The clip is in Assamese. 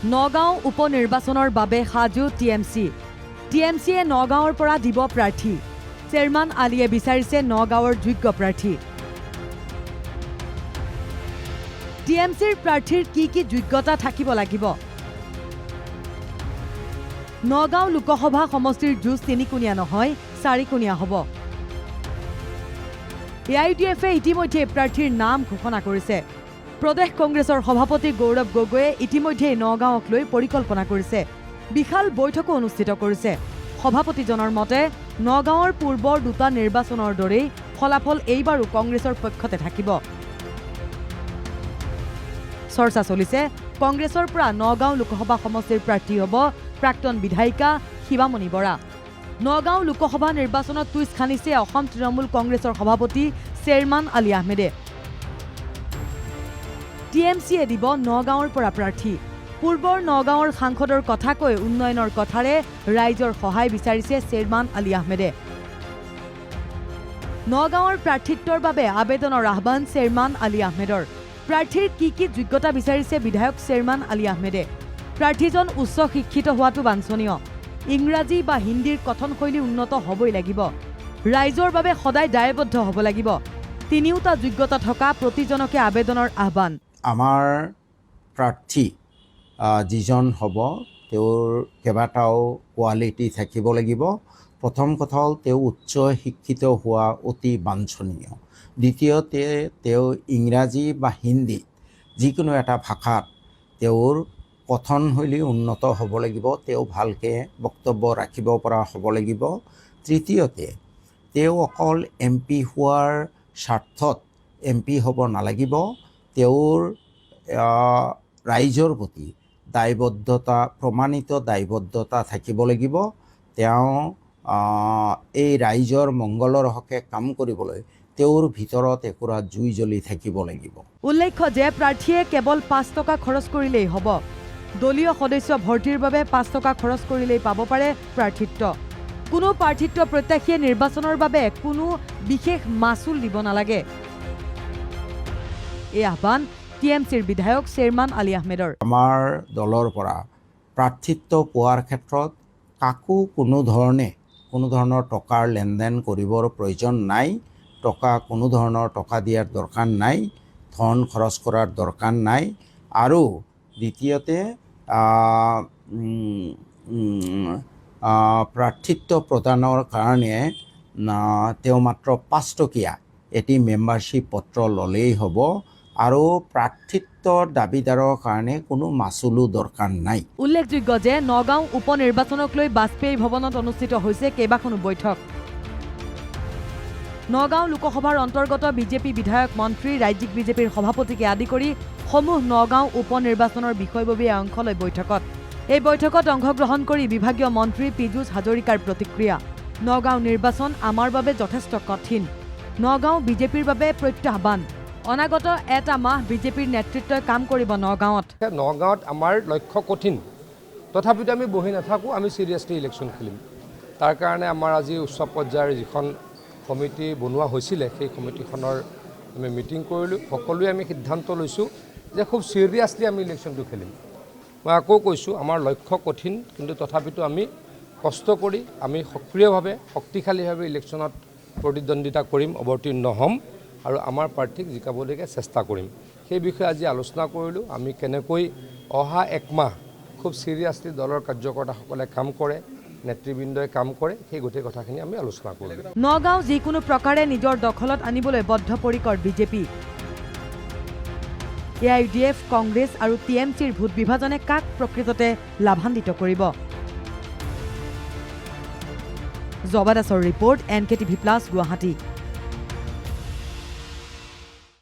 নগাঁও উপনিৰ্বাচনৰ বাবে সাজু টিএমচি। টিএমচিয়ে নগাঁৱৰ পৰা দিব প্ৰাৰ্থী। চেয়াৰমান আলীয়ে বিচাৰিছে নগাঁৱৰ যোগ্য প্ৰাৰ্থী। টিএমচিৰ প্ৰাৰ্থীৰ কি যোগ্যতা থাকিব লাগিব? নগাঁও লোকসভা সমষ্টিৰ যুঁজ তিনিকোণীয়া নহয়, চাৰিকোণীয়া হ'ব। এআইডিএফে ইতিমধ্যে প্ৰাৰ্থীৰ নাম ঘোষণা কৰিছে। প্ৰদেশ কংগ্ৰেছৰ সভাপতি গৌৰৱ গগৈয়ে ইতিমধ্যে নগাঁৱক লৈ পৰিকল্পনা কৰিছে। বিশাল বৈঠকো অনুষ্ঠিত কৰিছে। সভাপতিজনৰ মতে নগাঁৱৰ পূৰ্বৰ দুটা নিৰ্বাচনৰ দৰেই ফলাফল এইবাৰো কংগ্ৰেছৰ পক্ষতে থাকিব। চৰ্চা চলিছে কংগ্ৰেছৰ পৰা নগাঁও লোকসভা সমষ্টিৰ প্ৰাৰ্থী হ'ব প্ৰাক্তন বিধায়িকা শিৱামণি বৰা। নগাঁও লোকসভা নিৰ্বাচনত টুইষ্ট খানিছে অসম তৃণমূল কংগ্ৰেছৰ সভাপতি চেয়াৰমান আলী আহমেদে। টিএমচিয়ে দিব নগাঁৱৰ পৰা প্ৰাৰ্থী। পূৰ্বৰ নগাঁৱৰ সাংসদৰ কথা কৈ উন্নয়নৰ কথাৰে ৰাইজৰ সহায় বিচাৰিছে চেয়াৰমান আলী আহমেদে। নগাঁৱৰ প্ৰাৰ্থিত্বৰ বাবে আবেদনৰ আহ্বান চেয়াৰমান আলী আহমেদৰ। প্ৰাৰ্থীৰ কি যোগ্যতা বিচাৰিছে বিধায়ক চেয়াৰমান আলী আহমেদে। প্ৰাৰ্থীজন উচ্চ শিক্ষিত হোৱাটো বাঞ্ছনীয়। ইংৰাজী বা হিন্দীৰ কথনশৈলী উন্নত হ'বই লাগিব। ৰাইজৰ বাবে সদায় দায়বদ্ধ হ'ব লাগিব। তিনিওটা যোগ্যতা থকা প্ৰতিজনকে আবেদনৰ আহ্বান। আমাৰ প্ৰাৰ্থী যিজন হ'ব তেওঁৰ কেইবাটাও কোৱালিটি থাকিব লাগিব। প্ৰথম কথা হ'ল তেওঁ উচ্চ শিক্ষিত হোৱা অতি বাঞ্ছনীয়। দ্বিতীয়তে তেওঁ ইংৰাজী বা হিন্দী যিকোনো এটা ভাষাত তেওঁৰ কথনশৈলী উন্নত হ'ব লাগিব। তেওঁ ভালকৈ বক্তব্য ৰাখিব পৰা হ'ব লাগিব। তৃতীয়তে তেওঁ অকল MP হোৱাৰ স্বাৰ্থত MP হ'ব নালাগিব। তেওঁৰ ৰাইজৰ প্ৰতি দায়বদ্ধতা, প্ৰমাণিত দায়বদ্ধতা থাকিব লাগিব। তেওঁ এই ৰাইজৰ মংগলৰ হকে কাম কৰিবলৈ তেওঁৰ ভিতৰত একুৰা জুই জ্বলি থাকিব লাগিব। উল্লেখ্য যে প্ৰাৰ্থীয়ে কেৱল 5 টকা খৰচ কৰিলেই হ'ব। দলীয় সদস্য ভৰ্তিৰ বাবে 5 টকা খৰচ কৰিলেই পাব পাৰে প্ৰাৰ্থিত্ব। কোনো প্ৰাৰ্থিত্ব প্ৰত্যাশীয়ে নিৰ্বাচনৰ বাবে কোনো বিশেষ মাচুল দিব নালাগে। এই আহ্বান টিএমচিৰ বিধায়ক চেয়াৰমান আলী আহমেদৰ। আমাৰ দলৰ পৰা প্ৰাৰ্থিত্ব পোৱাৰ ক্ষেত্ৰত কাকো কোনো ধৰণৰ টকাৰ লেনদেন কৰিবৰ প্ৰয়োজন নাই। কোনো ধৰণৰ টকা দিয়াৰ দৰকাৰ নাই। ধন খৰচ কৰাৰ দৰকাৰ নাই। আৰু দ্বিতীয়তে প্ৰাৰ্থিত্ব প্ৰদানৰ কাৰণে তেওঁ মাত্ৰ 5 টকীয়া এটি মেম্বাৰশ্বিপ পত্ৰ ল'লেই হ'ব। আৰু প্ৰাৰ্থিত্বৰ দাবীদাৰৰ কাৰণে কোনো মাচুলো দৰকাৰ নাই। উল্লেখযোগ্য যে নগাঁও উপ নিৰ্বাচনক লৈ বাজপেয়ী ভৱনত অনুষ্ঠিত হৈছে কেইবাখনো বৈঠক। নগাঁও লোকসভাৰ অন্তৰ্গত বিজেপি বিধায়ক মন্ত্ৰী, ৰাজ্যিক বিজেপিৰ সভাপতিকে আদি কৰি সমূহ নগাঁও উপ নিৰ্বাচনৰ বিষয়ববীয়া অংশ লয় বৈঠকত। এই বৈঠকত অংশগ্ৰহণ কৰি বিভাগীয় মন্ত্ৰী পীযুষ হাজৰিকাৰ প্ৰতিক্ৰিয়া। নগাঁও নিৰ্বাচন আমাৰ বাবে যথেষ্ট কঠিন। নগাঁও বিজেপিৰ বাবে প্ৰত্যাহ্বান। অনাগত এটা মাহ বিজেপিৰ নেতৃত্বই কাম কৰিব নগাঁৱত। নগাঁৱত আমাৰ লক্ষ্য কঠিন, তথাপিতো আমি বহি নাথাকোঁ। আমি চিৰিয়াছলি ইলেকশ্যন খেলিম। তাৰ কাৰণে আমাৰ আজি উচ্চ পৰ্যায়ৰ যিখন কমিটি বনোৱা হৈছিলে সেই কমিটিখনৰ আমি মিটিং কৰিলোঁ। সকলোৱে আমি সিদ্ধান্ত লৈছোঁ যে খুব চিৰিয়াছলি আমি ইলেকশ্যনটো খেলিম। মই আকৌ কৈছোঁ আমাৰ লক্ষ্য কঠিন, কিন্তু তথাপিতো আমি কষ্ট কৰি আমি সক্ৰিয়ভাৱে শক্তিশালীভাৱে ইলেকশ্যনত প্ৰতিদ্বন্দ্বিতা কৰিম, অৱতীৰ্ণ হ'ম আৰু আমাৰ প্ৰাৰ্থীক জিকাবলৈকে চেষ্টা কৰিম। সেই বিষয়ে আজি আলোচনা কৰিলোঁ। আমি কেনেকৈ অহা এক মাহ খুব চিৰিয়াছলি দলৰ কাৰ্যকৰ্তাসকলে কাম কৰে, নেতৃবৃন্দই কাম কৰে, সেই গোটেই কথাখিনি আমি আলোচনা কৰিলোঁ। নগাঁও যিকোনো প্ৰকাৰে নিজৰ দখলত আনিবলৈ বদ্ধপৰিকৰ বিজেপি। এআইডিএফ, কংগ্ৰেছ আৰু টিএমচিৰ ভোট বিভাজনে কাক প্ৰকৃততে লাভান্বিত কৰিব? জবা দাসৰ ৰিপৰ্ট, NKTV+, গুৱাহাটী।